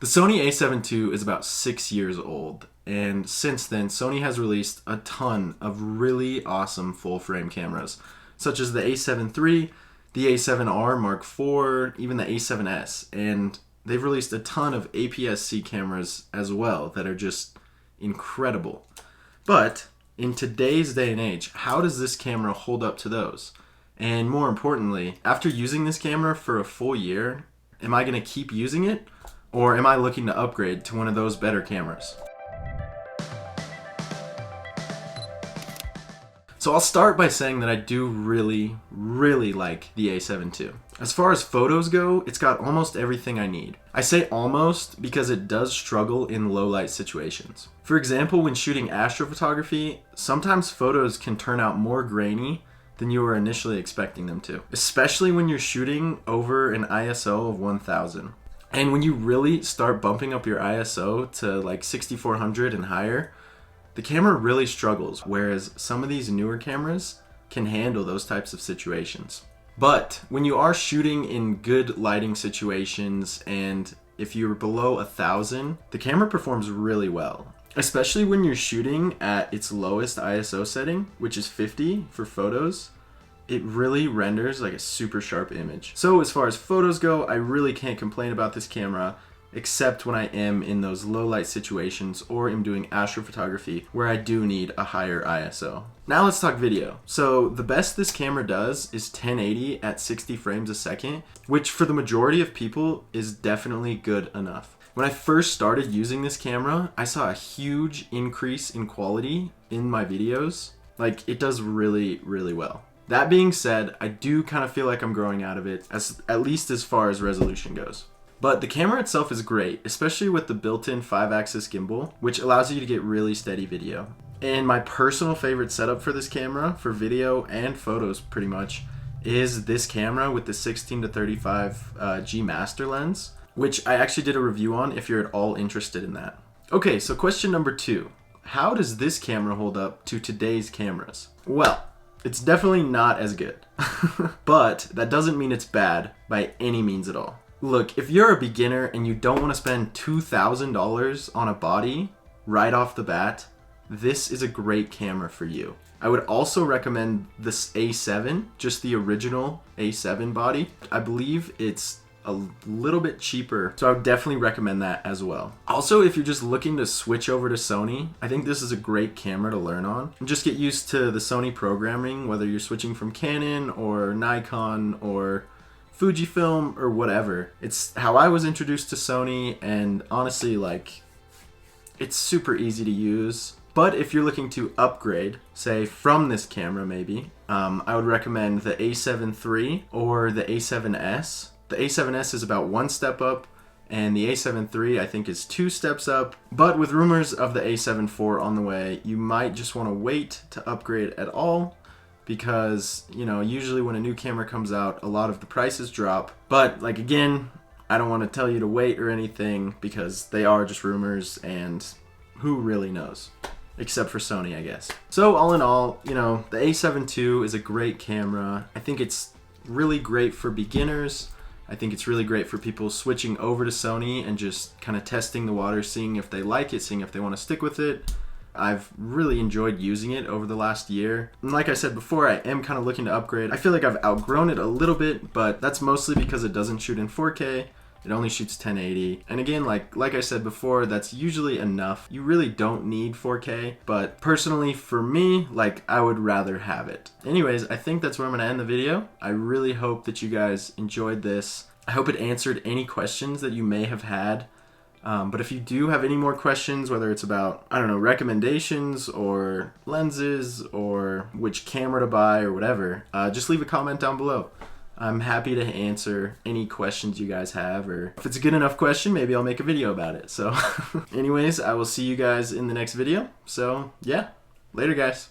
The Sony A7II is about 6 years old, and since then, Sony has released a ton of really awesome full-frame cameras, such as the A7 III, the A7R Mark IV, even the A7S, and they've released a ton of APS-C cameras as well that are just incredible. But in today's day and age, how does this camera hold up to those? And more importantly, after using this camera for a full year, am I going to keep using it? Or am I looking to upgrade to one of those better cameras? So I'll start by saying that I do really like the A7 II. As far as photos go, it's got almost everything I need. I say almost because it does struggle in low light situations. For example, when shooting astrophotography, sometimes photos can turn out more grainy than you were initially expecting them to, especially when you're shooting over an ISO of 1000. And when you really start bumping up your ISO to like 6400 and higher, the camera really struggles, whereas some of these newer cameras can handle those types of situations. But when you are shooting in good lighting situations and if you're below 1000, the camera performs really well, especially when you're shooting at its lowest ISO setting, which is 50 for photos. It really renders like a super sharp image. So as far as photos go, I really can't complain about this camera, except when I am in those low light situations or am doing astrophotography where I do need a higher ISO. Now let's talk video. So the best this camera does is 1080 at 60 frames a second, which for the majority of people is definitely good enough. When I first started using this camera, I saw a huge increase in quality in my videos. Like, it does really well. That being said, I do kind of feel like I'm growing out of it, at least as far as resolution goes. But the camera itself is great, especially with the built-in 5-axis gimbal, which allows you to get really steady video. And my personal favorite setup for this camera, for video and photos pretty much, is this camera with the 16-35 G Master lens, which I actually did a review on if you're at all interested in that. Okay, so question number 2. How does this camera hold up to today's cameras? Well, it's definitely not as good, but that doesn't mean it's bad by any means at all. Look, if you're a beginner and you don't want to spend $2,000 on a body right off the bat, this is a great camera for you. I would also recommend this A7, just the original A7 body. I believe it's a little bit cheaper, so I would definitely recommend that as well. Also, if you're just looking to switch over to Sony, I think this is a great camera to learn on. And just get used to the Sony programming, whether you're switching from Canon or Nikon or Fujifilm or whatever. It's how I was introduced to Sony, and honestly, like, it's super easy to use. But if you're looking to upgrade, say from this camera maybe, I would recommend the A7 III or the A7S. The A7S is about 1 step up, and the A7 III I think is 2 steps up. But with rumors of the A7 IV on the way, you might just want to wait to upgrade at all, because, you know, usually when a new camera comes out, a lot of the prices drop. But like, again, I don't want to tell you to wait or anything, because they are just rumors, and who really knows? Except for Sony, I guess. So all in all, you know, the A7 II is a great camera. I think it's really great for beginners. I think it's really great for people switching over to Sony and just kind of testing the water, seeing if they like it, seeing if they want to stick with it. I've really enjoyed using it over the last year. And like I said before, I am kind of looking to upgrade. I feel like I've outgrown it a little bit, but that's mostly because it doesn't shoot in 4K. It only shoots 1080. And again, like I said before, that's usually enough. You really don't need 4K, but personally for me, like, I would rather have it. Anyways, I think that's where I'm gonna end the video. I really hope that you guys enjoyed this. I hope it answered any questions that you may have had. But if you do have any more questions, whether it's about, I don't know, recommendations or lenses or which camera to buy or whatever, just leave a comment down below. I'm happy to answer any questions you guys have, or if it's a good enough question, maybe I'll make a video about it. So anyways, I will see you guys in the next video. So yeah, later guys.